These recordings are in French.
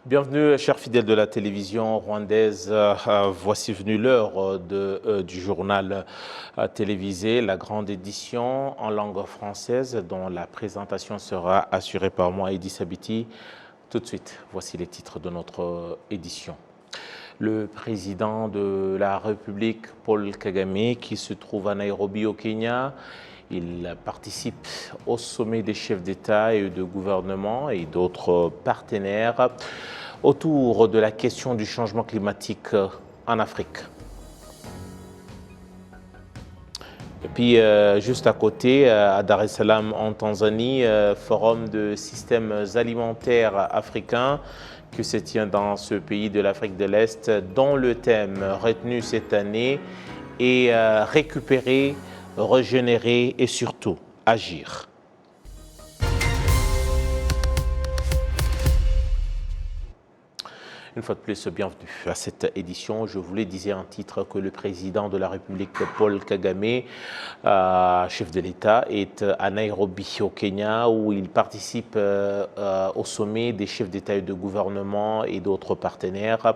Bienvenue, chers fidèles de la télévision rwandaise. Voici venue l'heure du journal télévisé, la grande édition en langue française, dont la présentation sera assurée par moi, Eddy Sabiti. Tout de suite, voici les titres de notre édition. Le président de la République, Paul Kagame, qui se trouve à Nairobi, au Kenya. Il participe au sommet des chefs d'État et de gouvernement et d'autres partenaires autour de la question du changement climatique en Afrique. Et puis, juste à côté, à Dar es Salaam, en Tanzanie, forum de systèmes alimentaires africains qui se tient dans ce pays de l'Afrique de l'Est, dont le thème retenu cette année est récupérer, régénérer et surtout agir. Une fois de plus, bienvenue à cette édition. Je vous le disais en titre que le président de la République, Paul Kagame, chef de l'État, est à Nairobi, au Kenya, où il participe au sommet des chefs d'État et de gouvernement et d'autres partenaires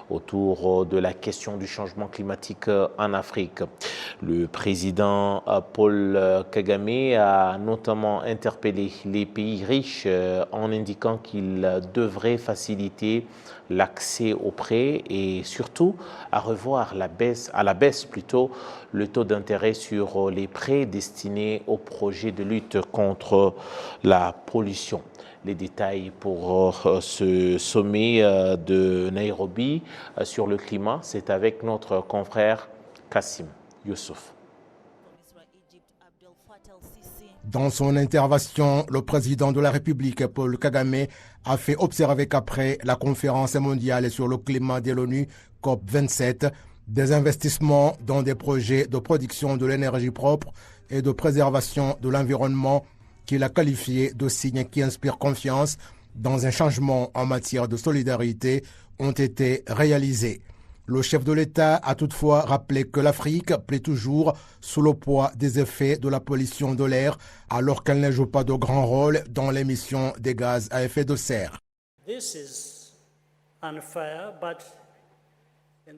autour de la question du changement climatique en Afrique. Le président Paul Kagame a notamment interpellé les pays riches en indiquant qu'il devrait faciliter l'accès aux prêts et surtout à revoir à la baisse plutôt le taux d'intérêt sur les prêts destinés aux projets de lutte contre la pollution. Les détails pour ce sommet de Nairobi sur le climat, c'est avec notre confrère Kassim Youssouf. Dans son intervention, le président de la République, Paul Kagame, a fait observer qu'après la conférence mondiale sur le climat de l'ONU, COP27, des investissements dans des projets de production de l'énergie propre et de préservation de l'environnement qu'il a qualifiés de signes qui inspirent confiance dans un changement en matière de solidarité ont été réalisés. Le chef de l'État a toutefois rappelé que l'Afrique plaît toujours sous le poids des effets de la pollution de l'air alors qu'elle ne joue pas de grand rôle dans l'émission des gaz à effet de serre.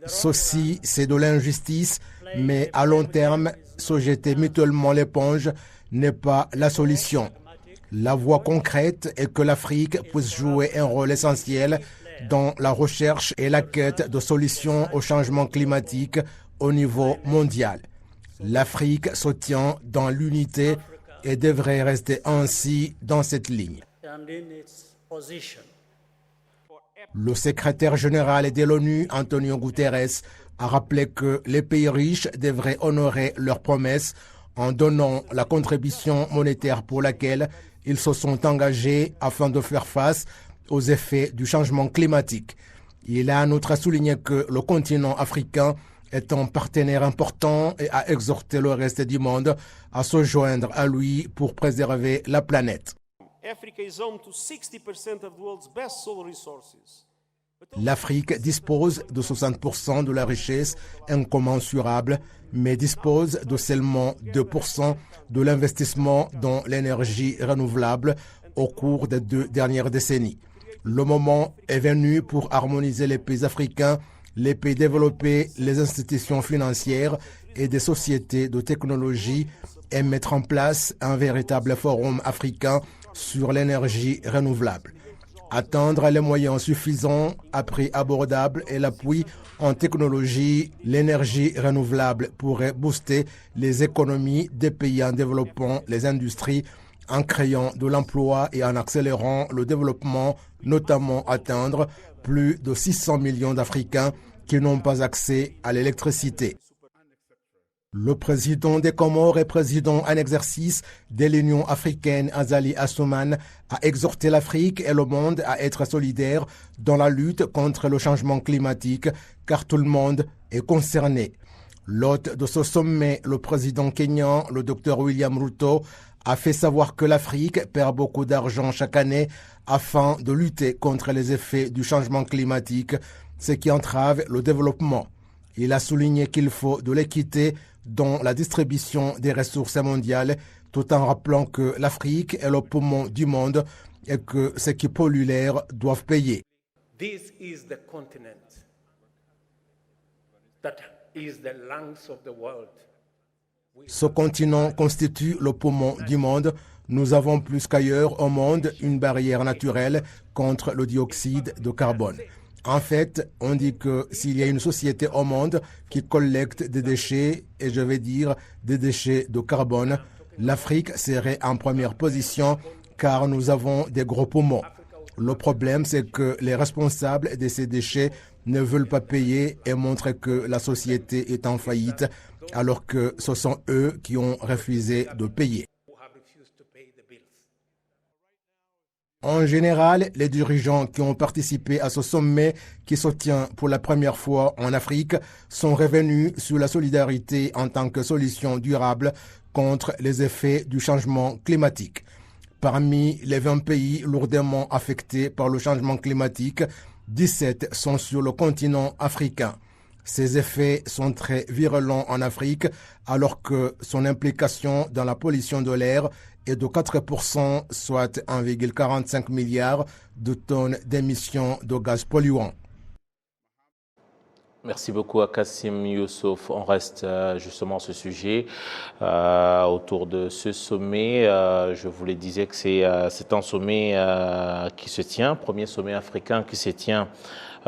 Ceci, c'est de l'injustice, mais à long terme, se jeter mutuellement l'éponge n'est pas la solution. La voie concrète est que l'Afrique puisse jouer un rôle essentiel dans la recherche et la quête de solutions au changement climatique au niveau mondial. L'Afrique se tient dans l'unité et devrait rester ainsi dans cette ligne. Le secrétaire général de l'ONU, Antonio Guterres, a rappelé que les pays riches devraient honorer leurs promesses en donnant la contribution monétaire pour laquelle ils se sont engagés afin de faire face aux effets du changement climatique. Il a en outre souligné que le continent africain est un partenaire important et a exhorté le reste du monde à se joindre à lui pour préserver la planète. L'Afrique dispose de 60% de la richesse incommensurable, mais dispose de seulement 2% de l'investissement dans l'énergie renouvelable au cours des 2 dernières décennies. Le moment est venu pour harmoniser les pays africains, les pays développés, les institutions financières et des sociétés de technologie et mettre en place un véritable forum africain sur l'énergie renouvelable. Atteindre les moyens suffisants à prix abordable et l'appui en technologie, l'énergie renouvelable pourrait booster les économies des pays en développant les industries, en créant de l'emploi et en accélérant le développement, notamment atteindre plus de 600 millions d'Africains qui n'ont pas accès à l'électricité. Le président des Comores et président en exercice de l'Union africaine, Azali Assoumane, a exhorté l'Afrique et le monde à être solidaires dans la lutte contre le changement climatique, car tout le monde est concerné. L'hôte de ce sommet, le président kenyan, le Dr William Ruto, a fait savoir que l'Afrique perd beaucoup d'argent chaque année afin de lutter contre les effets du changement climatique, ce qui entrave le développement. Il a souligné qu'il faut de l'équité dans la distribution des ressources mondiales, tout en rappelant que l'Afrique est le poumon du monde et que ceux qui polluent l'air doivent payer. This is the continent that is the lungs of the world. Ce continent constitue le poumon du monde. Nous avons plus qu'ailleurs au monde une barrière naturelle contre le dioxyde de carbone. En fait, on dit que s'il y a une société au monde qui collecte des déchets, et je vais dire des déchets de carbone, l'Afrique serait en première position car nous avons des gros poumons. Le problème, c'est que les responsables de ces déchets ne veulent pas payer et montrent que la société est en faillite, alors que ce sont eux qui ont refusé de payer. En général, les dirigeants qui ont participé à ce sommet qui se tient pour la première fois en Afrique sont revenus sur la solidarité en tant que solution durable contre les effets du changement climatique. Parmi les 20 pays lourdement affectés par le changement climatique, 17 sont sur le continent africain. Ces effets sont très virulents en Afrique, alors que son implication dans la pollution de l'air est de 4%, soit 1,45 milliard de tonnes d'émissions de gaz polluants. Merci beaucoup à Kassim Youssouf. On reste justement sur ce sujet autour de ce sommet. Je vous le disais que c'est un sommet qui se tient, premier sommet africain qui se tient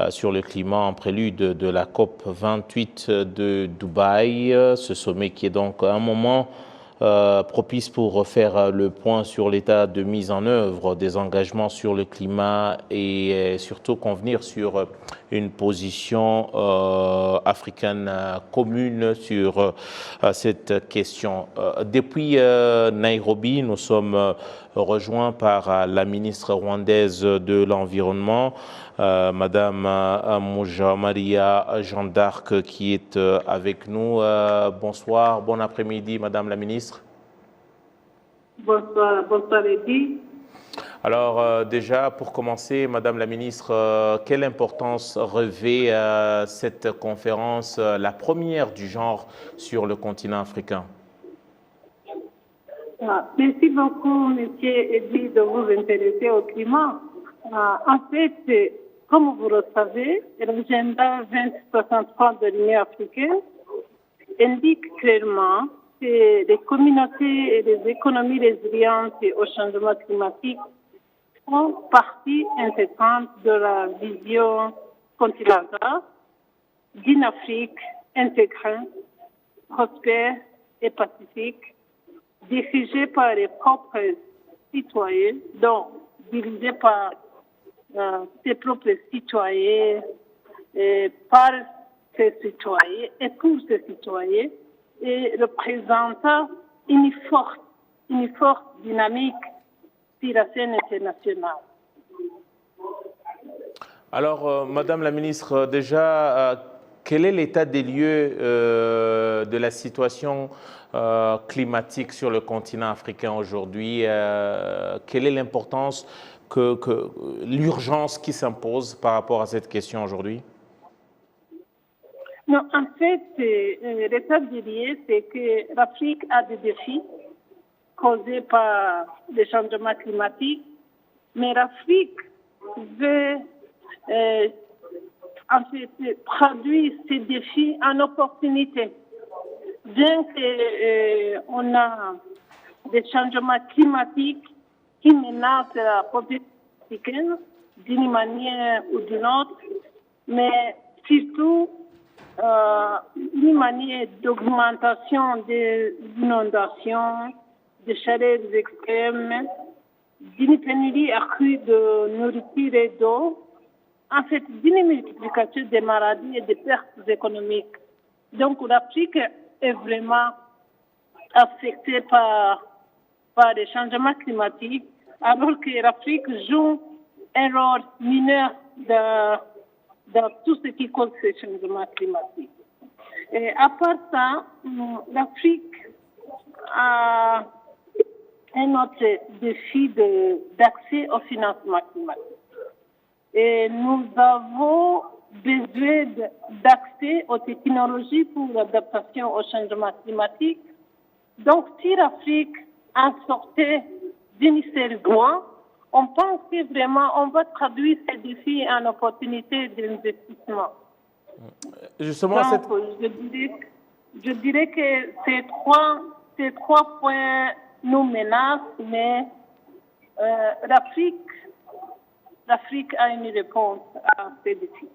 sur le climat en prélude de la COP 28 de Dubaï. Ce sommet qui est donc un moment propice pour refaire le point sur l'état de mise en œuvre des engagements sur le climat et surtout convenir sur une position africaine commune sur cette question. Depuis Nairobi, nous sommes rejoints par la ministre rwandaise de l'Environnement, Madame Mujawamariya Jeanne d'Arc, qui est avec nous. Bonsoir, bon après-midi, Madame la ministre. Bonsoir, bonsoir Eddy. Alors déjà, pour commencer, Madame la ministre, quelle importance revêt cette conférence, la première du genre sur le continent africain? Merci beaucoup, Monsieur Eddy, de vous intéresser au climat. En fait, comme vous le savez, l'agenda 2063 de l'Union africaine indique clairement que les communautés et les économies résilientes au changement climatique font partie intégrante de la vision continentale d'une Afrique intégrée, prospère et pacifique, dirigée par les propres citoyens, donc dirigée par ses propres citoyens, par ses citoyens et pour ses citoyens, et représentant une forte dynamique sur la scène internationale. Alors, Madame la ministre, déjà, quel est l'état des lieux de la situation climatique sur le continent africain aujourd'hui? Quelle est l'importance, l'urgence qui s'impose par rapport à cette question aujourd'hui? Non, en fait, l'état des lieux, c'est que l'Afrique a des défis causés par le changement climatique, mais l'Afrique veut en fait traduire ces défis en opportunités. Bien qu'on a des changements climatiques qui menacent la population africaine d'une manière ou d'une autre, mais surtout une manière d'augmentation des inondations, de chaleurs extrêmes, d'une pénurie accrue de nourriture et d'eau, en fait, d'une multiplication des maladies et des pertes économiques. Donc, l'Afrique est vraiment affectée par les changements climatiques, alors que l'Afrique joue un rôle mineur dans tout ce qui cause ces changements climatiques. Et à part ça, l'Afrique a un autre défi d'accès au financement climatique. Et nous avons besoin d'accès aux technologies pour l'adaptation au changement climatique. Donc, si l'Afrique en sortait d'une seule voie, on pense que vraiment on va traduire ces défis en opportunités d'investissement. Justement, Donc, je dirais que ces trois points nous menacent, mais l'Afrique a une réponse à ces défis.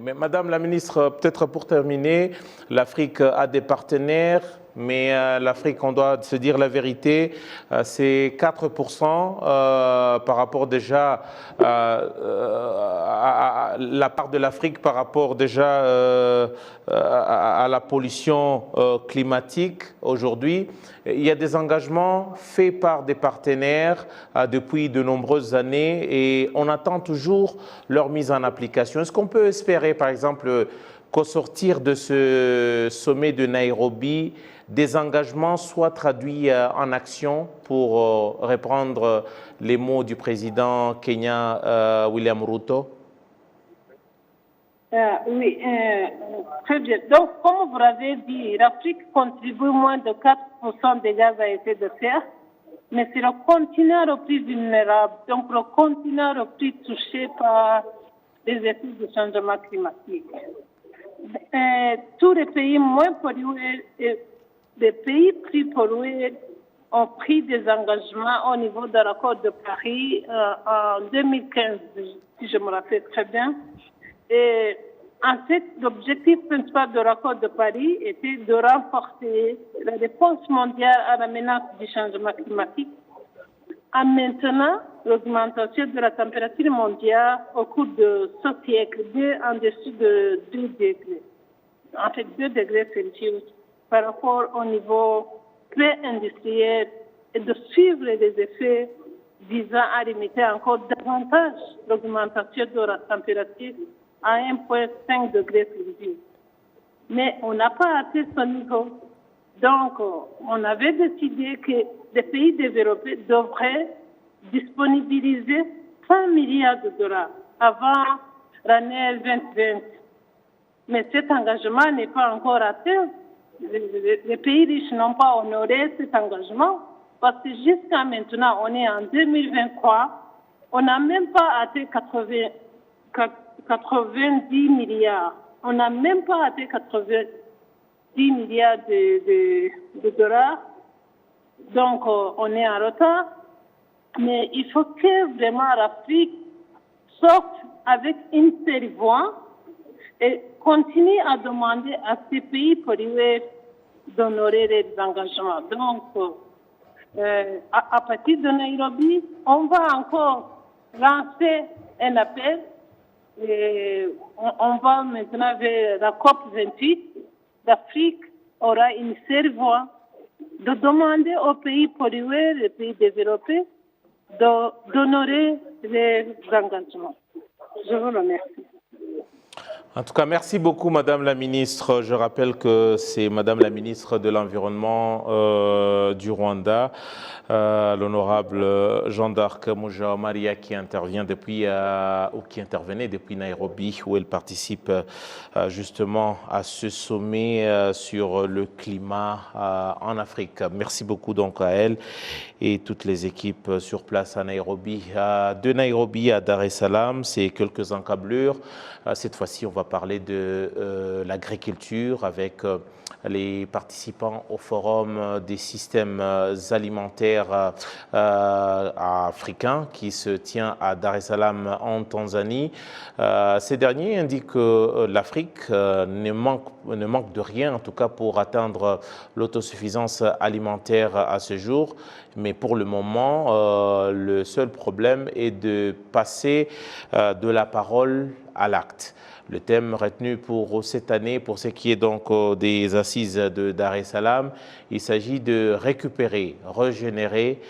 Mais Madame la ministre, peut-être pour terminer, l'Afrique a des partenaires, mais l'Afrique, on doit se dire la vérité, c'est 4% par rapport déjà à la part de l'Afrique par rapport déjà à la pollution climatique aujourd'hui. Il y a des engagements faits par des partenaires depuis de nombreuses années et on attend toujours leur mise en application. Est-ce qu'on peut espérer, par exemple, qu'au sortir de ce sommet de Nairobi, des engagements soient traduits en action pour reprendre les mots du président kenyan William Ruto? Oui, très bien. Donc, comme vous l'avez dit, l'Afrique contribue moins de 4% des gaz à effet de serre, mais c'est le continent le plus vulnérable, donc le continent le plus touché par les effets du changement climatique. Tous les pays moins pollués et les pays plus pollués ont pris des engagements au niveau de l'accord de Paris en 2015, si je me rappelle très bien. Et en fait, l'objectif principal de l'accord de Paris était de renforcer la réponse mondiale à la menace du changement climatique en maintenant l'augmentation de la température mondiale au cours de ce siècle en dessous de 2 degrés. En fait, 2 degrés Celsius par rapport au niveau pré-industriel et de suivre les effets visant à limiter encore davantage l'augmentation de la température à 1,5 degré Celsius. Mais on n'a pas atteint ce niveau. Donc, on avait décidé que les pays développés devraient disponibiliser 100 milliards de dollars avant l'année 2020. Mais cet engagement n'est pas encore atteint. Les pays riches n'ont pas honoré cet engagement parce que jusqu'à maintenant, on est en 2023, on n'a même pas atteint 90 milliards. On n'a même pas atteint 90 milliards de dollars. Donc, on est en retard. Mais il faut que vraiment l'Afrique sorte avec une seule voix et continue à demander à ces pays pollués d'honorer les engagements. Donc, à partir de Nairobi, on va encore lancer un appel. Et on va maintenant vers la COP28. L'Afrique aura une seule voix de demander aux pays pollués, les pays développés, d'honorer les engagements. Je vous remercie. En tout cas, merci beaucoup, Madame la Ministre. Je rappelle que c'est Madame la Ministre de l'Environnement du Rwanda, l'honorable Jean d'Arc Mouja Maria, qui intervient depuis, ou qui intervenait depuis Nairobi, où elle participe justement à ce sommet sur le climat en Afrique. Merci beaucoup donc à elle et toutes les équipes sur place à Nairobi. De Nairobi à Dar es Salaam, c'est quelques encablures. Cette fois-ci, on va parler de l'agriculture avec les participants au forum des systèmes alimentaires africains qui se tient à Dar es Salaam en Tanzanie. Ces derniers indiquent que l'Afrique ne manque de rien, en tout cas pour atteindre l'autosuffisance alimentaire à ce jour. Mais pour le moment, le seul problème est de passer de la parole à l'acte. Le thème retenu pour cette année, pour ce qui est donc des assises de Dar es Salaam, il s'agit de récupérer, régénérer,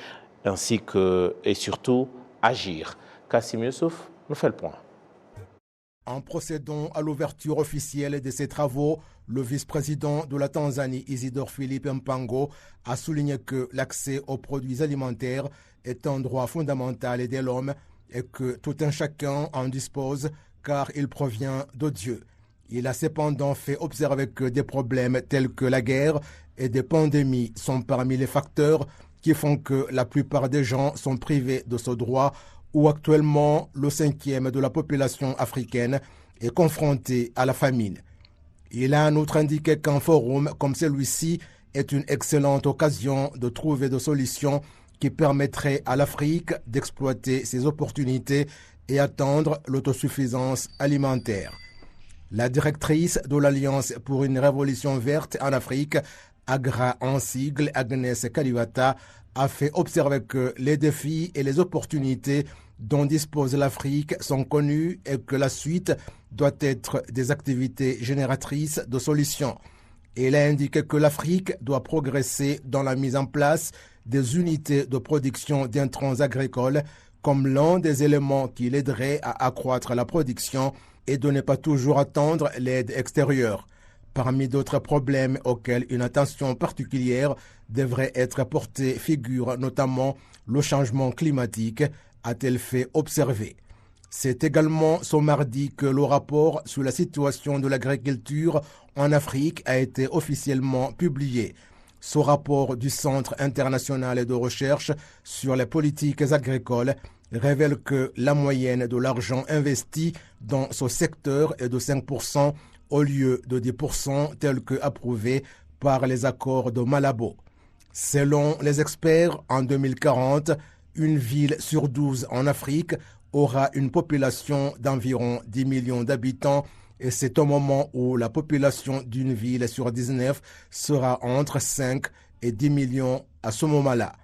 ainsi que, et surtout, agir. Kassim Youssouf nous fait le point. En procédant à l'ouverture officielle de ces travaux, le vice-président de la Tanzanie, Isidore Philippe Mpango, a souligné que l'accès aux produits alimentaires est un droit fondamental de l'homme et que tout un chacun en dispose car il provient de Dieu. Il a cependant fait observer que des problèmes tels que la guerre et des pandémies sont parmi les facteurs qui font que la plupart des gens sont privés de ce droit où actuellement le 5e de la population africaine est confronté à la famine. Il a en outre indiqué qu'un forum comme celui-ci est une excellente occasion de trouver des solutions qui permettraient à l'Afrique d'exploiter ses opportunités et atteindre l'autosuffisance alimentaire. La directrice de l'Alliance pour une révolution verte en Afrique, AGRA en sigle, Agnès Kalibata, a fait observer que les défis et les opportunités dont dispose l'Afrique sont connus et que la suite doit être des activités génératrices de solutions. Elle a indiqué que l'Afrique doit progresser dans la mise en place des unités de production d'intrants agricoles comme l'un des éléments qui l'aiderait à accroître la production et de ne pas toujours attendre l'aide extérieure. Parmi d'autres problèmes auxquels une attention particulière devrait être portée figure notamment le changement climatique, a-t-elle fait observer. C'est également ce mardi que le rapport sur la situation de l'agriculture en Afrique a été officiellement publié. Ce rapport du Centre international de recherche sur les politiques agricoles révèle que la moyenne de l'argent investi dans ce secteur est de 5% au lieu de 10% tel que approuvé par les accords de Malabo. Selon les experts, en 2040, une ville sur 12 en Afrique aura une population d'environ 10 millions d'habitants et c'est au moment où la population d'une ville sur 19 sera entre 5 et 10 millions à ce moment-là.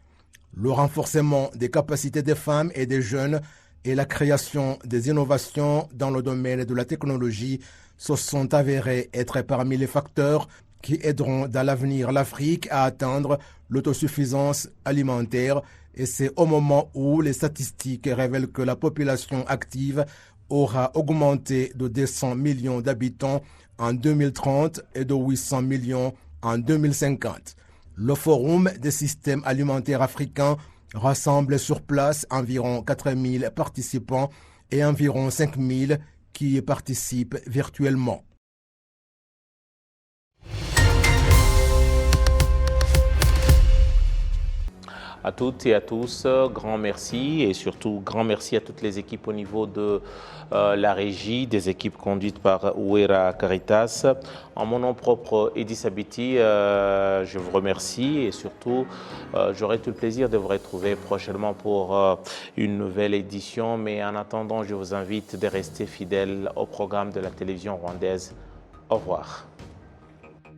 Le renforcement des capacités des femmes et des jeunes et la création des innovations dans le domaine de la technologie se sont avérés être parmi les facteurs qui aideront dans l'avenir l'Afrique à atteindre l'autosuffisance alimentaire et c'est au moment où les statistiques révèlent que la population active aura augmenté de 200 millions d'habitants en 2030 et de 800 millions en 2050. Le Forum des systèmes alimentaires africains rassemble sur place environ 4000 participants et environ 5000 qui y participent virtuellement. À toutes et à tous, grand merci et surtout grand merci à toutes les équipes au niveau de la régie, des équipes conduites par Ouera Caritas. En mon nom propre, Edis Abiti, je vous remercie et surtout, j'aurai tout le plaisir de vous retrouver prochainement pour une nouvelle édition. Mais en attendant, je vous invite de rester fidèles au programme de la télévision rwandaise. Au revoir.